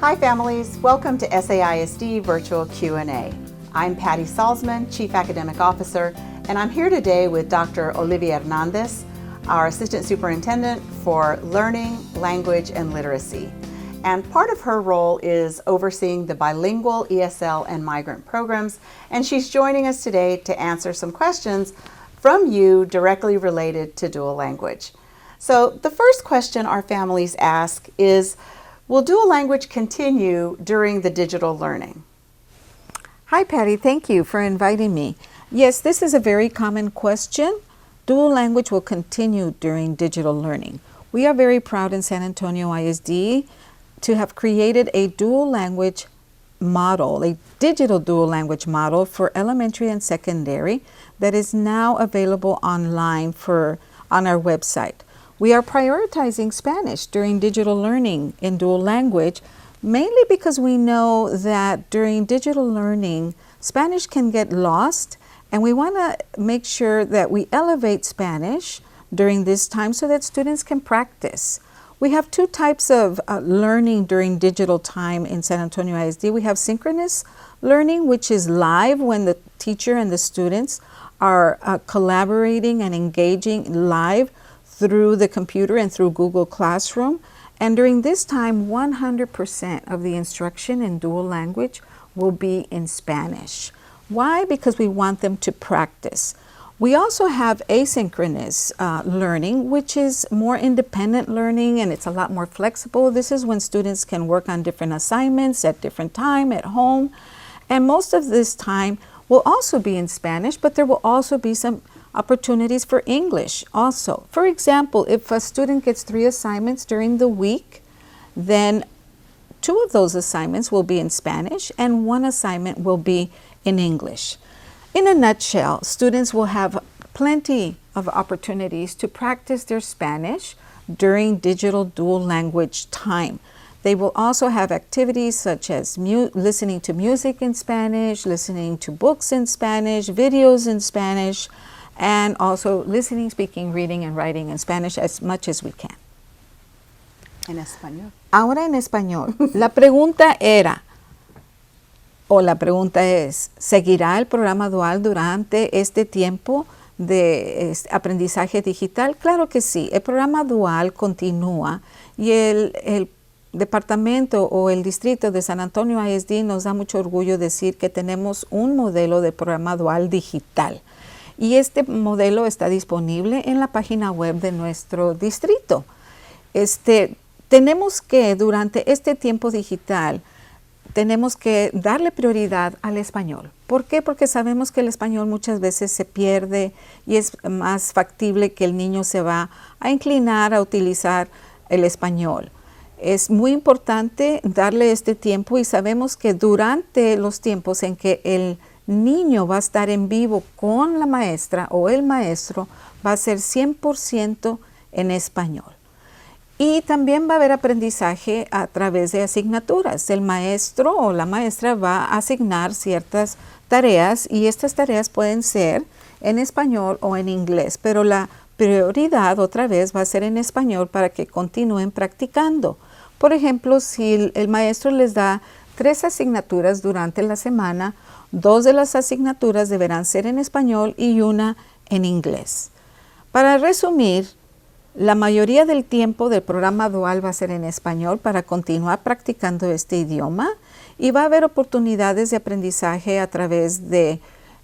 Hi families, welcome to SAISD Virtual Q&A. I'm Patty Salzman, Chief Academic Officer, and I'm here today with Dr. Olivia Hernandez, our Assistant Superintendent for Learning, Language, and Literacy. And part of her role is overseeing the bilingual ESL and migrant programs, and she's joining us today to answer some questions from you directly related to dual language. So the first question our families ask is, will dual language continue during the digital learning? Hi Patty, thank you for inviting me. Yes, this is a very common question. Dual language will continue during digital learning. We are very proud in San Antonio ISD to have created a dual language model, a digital dual language model for elementary and secondary that is now available online on our website. We are prioritizing Spanish during digital learning in dual language, mainly because we know that during digital learning, Spanish can get lost, and we want to make sure that we elevate Spanish during this time so that students can practice. We have two types of learning during digital time in San Antonio ISD. We have synchronous learning, which is live when the teacher and the students are collaborating and engaging live through the computer and through Google Classroom. And during this time, 100% of the instruction in dual language will be in Spanish. Why? Because we want them to practice. We also have asynchronous learning, which is more independent learning, and it's a lot more flexible. This is when students can work on different assignments at different time at home. And most of this time will also be in Spanish, but there will also be some opportunities for English also. For example, if a student gets 3 assignments during the week, then 2 of those assignments will be in Spanish and 1 assignment will be in English. In a nutshell, students will have plenty of opportunities to practice their Spanish during digital dual language time. They will also have activities such as listening to music in Spanish, listening to books in Spanish, videos in Spanish, and also listening, speaking, reading, and writing in Spanish as much as we can. En español. Ahora en español. La pregunta es, ¿seguirá el programa dual durante este tiempo de aprendizaje digital? Claro que sí. El programa dual continúa y el departamento o el distrito de San Antonio ISD nos da mucho orgullo decir que tenemos un modelo de programa dual digital. Y este modelo está disponible en la página web de nuestro distrito. Tenemos que, durante este tiempo digital, tenemos que darle prioridad al español. ¿Por qué? Porque sabemos que el español muchas veces se pierde y es más factible que el niño se va a inclinar a utilizar el español. Es muy importante darle este tiempo y sabemos que durante los tiempos en que el niño va a estar en vivo con la maestra o el maestro, va a ser 100% en español. Y también va a haber aprendizaje a través de asignaturas. El maestro o la maestra va a asignar ciertas tareas y estas tareas pueden ser en español o en inglés, pero la prioridad otra vez va a ser en español para que continúen practicando. Por ejemplo, si el maestro les da 3 asignaturas durante la semana, 2 de las asignaturas deberán ser en español y 1 en inglés. Para resumir, la mayoría del tiempo del programa dual va a ser en español para continuar practicando este idioma y va a haber oportunidades de aprendizaje a través de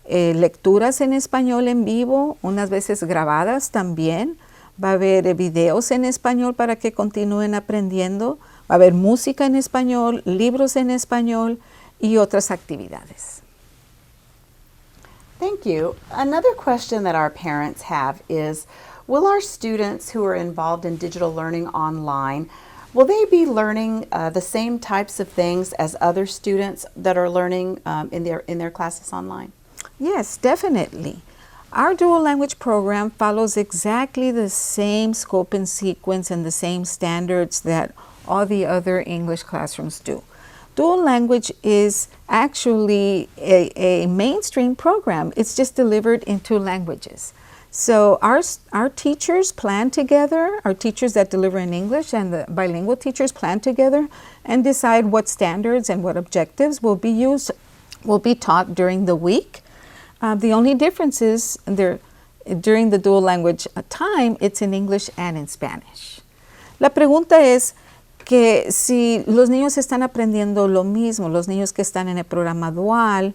lecturas en español en vivo, unas veces grabadas también. Va a haber videos en español para que continúen aprendiendo. Va a haber música en español, libros en español y otras actividades. Thank you. Another question that our parents have is, will our students who are involved in digital learning online, will they be learning the same types of things as other students that are learning in their classes online? Yes, definitely. Our dual language program follows exactly the same scope and sequence and the same standards that all the other English classrooms do. Dual language is actually a mainstream program. It's just delivered in 2 languages. So our teachers plan together, our teachers that deliver in English and the bilingual teachers plan together and decide what standards and what objectives will be taught during the week. The only difference is during the dual language time, it's in English and in Spanish. La pregunta es que si los niños están aprendiendo lo mismo, los niños que están en el programa dual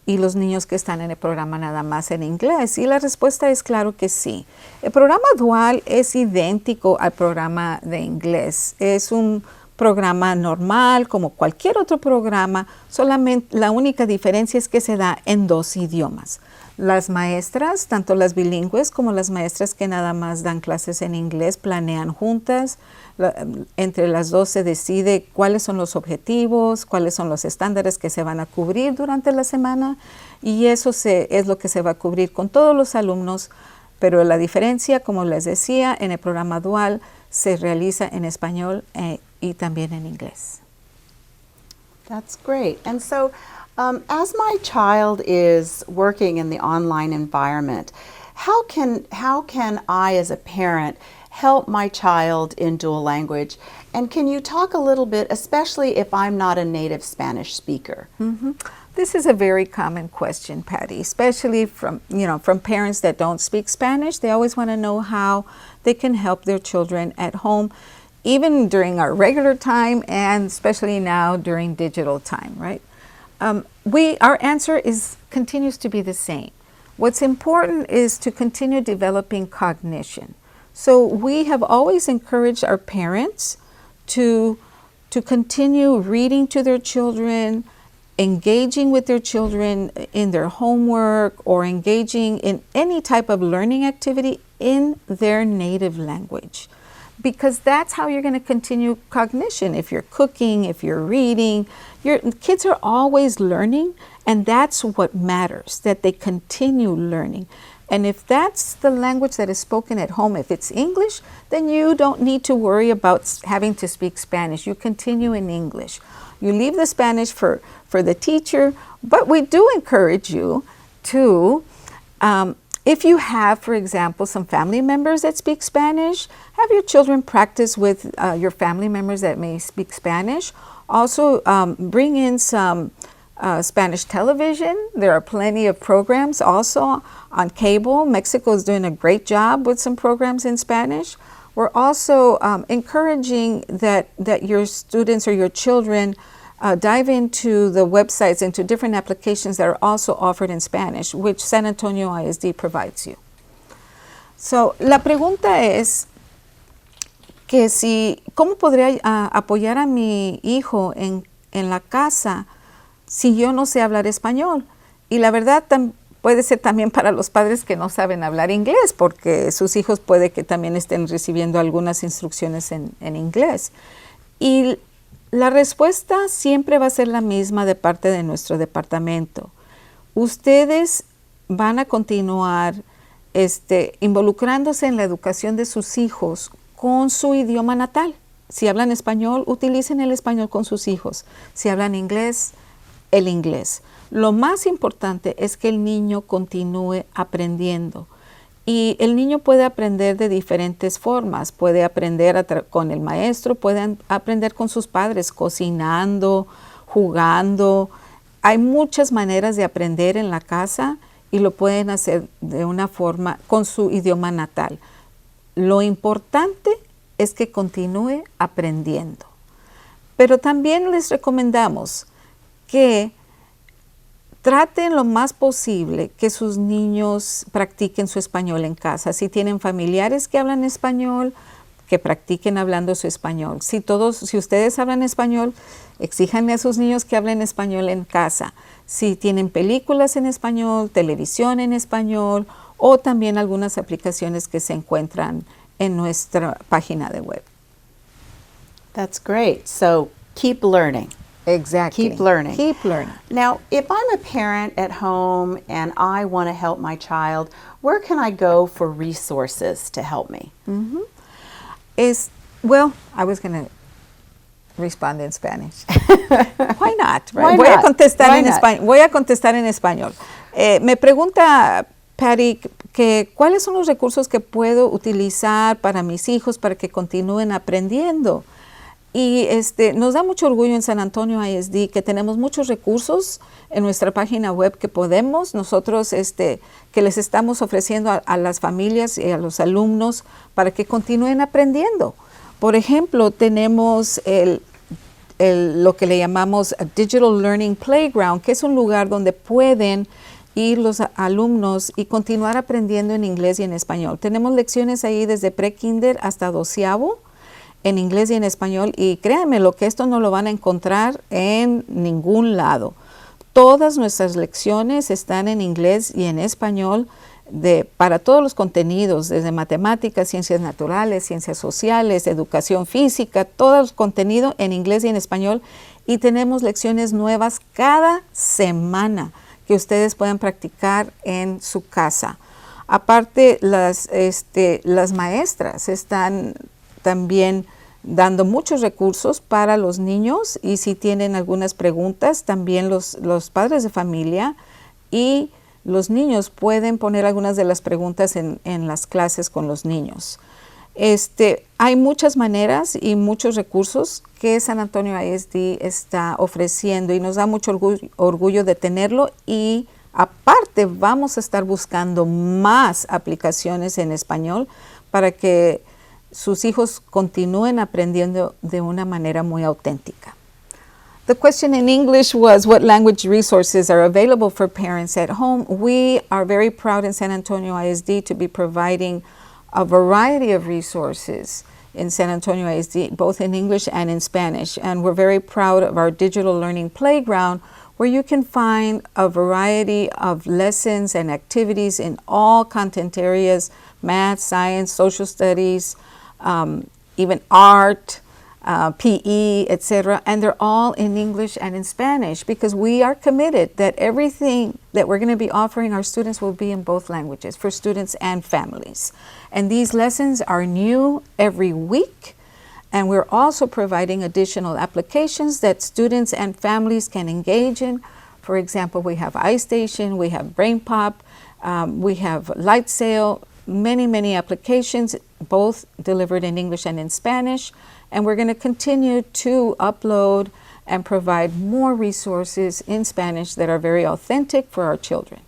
y los niños que están en el programa nada más en inglés. Y la respuesta es claro que sí. El programa dual es idéntico al programa de inglés. Es un programa normal como cualquier otro programa, solamente la única diferencia es que se da en 2 idiomas. Las maestras, tanto las bilingües como las maestras que nada más dan clases en inglés, planean juntas. Entre las 2 se decide cuáles son los objetivos, cuáles son los estándares que se van a cubrir durante la semana y eso es lo que se va a cubrir con todos los alumnos, pero la diferencia, como les decía, en el programa dual se realiza en español y también en inglés. That's great. And so, as my child is working in the online environment, how can I as a parent help my child in dual language? And can you talk a little bit, especially if I'm not a native Spanish speaker? Mm-hmm. This is a very common question, Patty, especially from parents that don't speak Spanish. They always want to know how they can help their children at home, even during our regular time and especially now during digital time, right? Our answer continues to be the same. What's important is to continue developing cognition. So we have always encouraged our parents to continue reading to their children, engaging with their children in their homework or engaging in any type of learning activity in their native language. Because that's how you're going to continue cognition. If you're cooking, if you're reading, your kids are always learning, and that's what matters, that they continue learning. And if that's the language that is spoken at home, if it's English, then you don't need to worry about having to speak Spanish. You continue in English. You leave the Spanish for the teacher, but we do encourage you to, if you have, for example, some family members that speak Spanish, have your children practice with your family members that may speak Spanish. Also, bring in some Spanish television. There are plenty of programs also on cable. Mexico is doing a great job with some programs in Spanish. We're also encouraging that your students or your children dive into the websites, into different applications that are also offered in Spanish, which San Antonio ISD provides you. So, la pregunta es que ¿cómo podría apoyar a mi hijo en la casa si yo no sé hablar español? Y la verdad puede ser también para los padres que no saben hablar inglés, porque sus hijos puede que también estén recibiendo algunas instrucciones en inglés. Y la respuesta siempre va a ser la misma de parte de nuestro departamento. Ustedes van a continuar involucrándose en la educación de sus hijos con su idioma natal. Si hablan español, utilicen el español con sus hijos. Si hablan inglés, el inglés. Lo más importante es que el niño continúe aprendiendo. Y el niño puede aprender de diferentes formas. Puede aprender con el maestro, puede aprender con sus padres, cocinando, jugando. Hay muchas maneras de aprender en la casa y lo pueden hacer de una forma con su idioma natal. Lo importante es que continúe aprendiendo. Pero también les recomendamos que traten lo más posible que sus niños practiquen su español en casa. Si tienen familiares que hablan español, que practiquen hablando su español. Si ustedes hablan español, exíjanle a sus niños que hablen español en casa. Si tienen películas en español, televisión en español o también algunas aplicaciones que se encuentran en nuestra página de web. That's great. So keep learning. Exactly. Keep learning. Keep learning. Now, if I'm a parent at home and I want to help my child, where can I go for resources to help me? Mm-hmm. I was going to respond in Spanish. Why not? Right? Voy a contestar en español. Me pregunta Patty que cuáles son los recursos que puedo utilizar para mis hijos para que continúen aprendiendo. Y nos da mucho orgullo en San Antonio ISD que tenemos muchos recursos en nuestra página web que podemos nosotros, que les estamos ofreciendo a las familias y a los alumnos para que continúen aprendiendo. Por ejemplo, tenemos lo que le llamamos a Digital Learning Playground, que es un lugar donde pueden ir los alumnos y continuar aprendiendo en inglés y en español. Tenemos lecciones ahí desde pre-kinder hasta 12º, en inglés y en español, y créanme lo que esto no lo van a encontrar en ningún lado. Todas nuestras lecciones están en inglés y en español para todos los contenidos, desde matemáticas, ciencias naturales, ciencias sociales, educación física, todo el contenido en inglés y en español, y tenemos lecciones nuevas cada semana que ustedes puedan practicar en su casa. Aparte, las maestras están también dando muchos recursos para los niños, y si tienen algunas preguntas, también los padres de familia y los niños pueden poner algunas de las preguntas en las clases con los niños. Hay muchas maneras y muchos recursos que San Antonio ISD está ofreciendo, y nos da mucho orgullo de tenerlo, y aparte vamos a estar buscando más aplicaciones en español para que sus hijos continúen aprendiendo de una manera muy auténtica. The question in English was, what language resources are available for parents at home? We are very proud in San Antonio ISD to be providing a variety of resources in San Antonio ISD, both in English and in Spanish. And we're very proud of our Digital Learning Playground, where you can find a variety of lessons and activities in all content areas: math, science, social studies, even art, PE, etc. And they're all in English and in Spanish, because we are committed that everything that we're going to be offering our students will be in both languages for students and families. And these lessons are new every week. And we're also providing additional applications that students and families can engage in. For example, we have iStation, we have Brain Pop, we have Light Sail, many applications, both delivered in English and in Spanish. And we're going to continue to upload and provide more resources in Spanish that are very authentic for our children.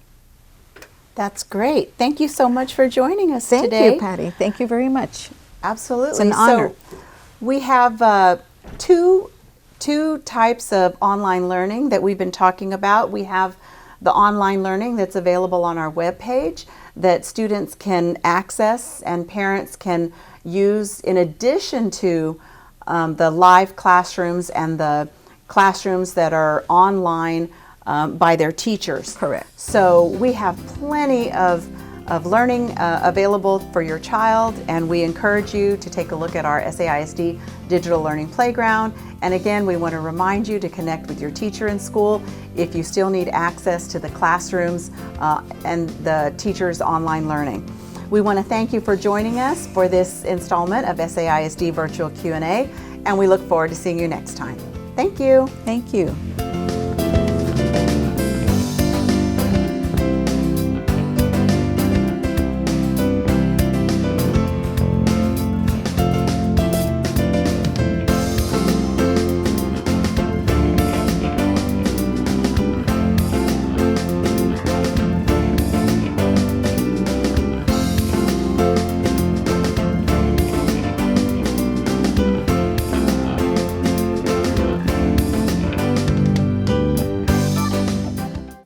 That's great. Thank you so much for joining us today. Thank you, Patty. Thank you very much. Absolutely. It's an honor. So we have two types of online learning that we've been talking about. We have the online learning that's available on our webpage that students can access and parents can use in addition to the live classrooms and the classrooms that are online by their teachers. Correct. So we have plenty of learning available for your child, and we encourage you to take a look at our SAISD Digital Learning Playground. And again, we want to remind you to connect with your teacher in school if you still need access to the classrooms and the teachers' online learning. We want to thank you for joining us for this installment of SAISD Virtual Q&A, and we look forward to seeing you next time. Thank you. Thank you.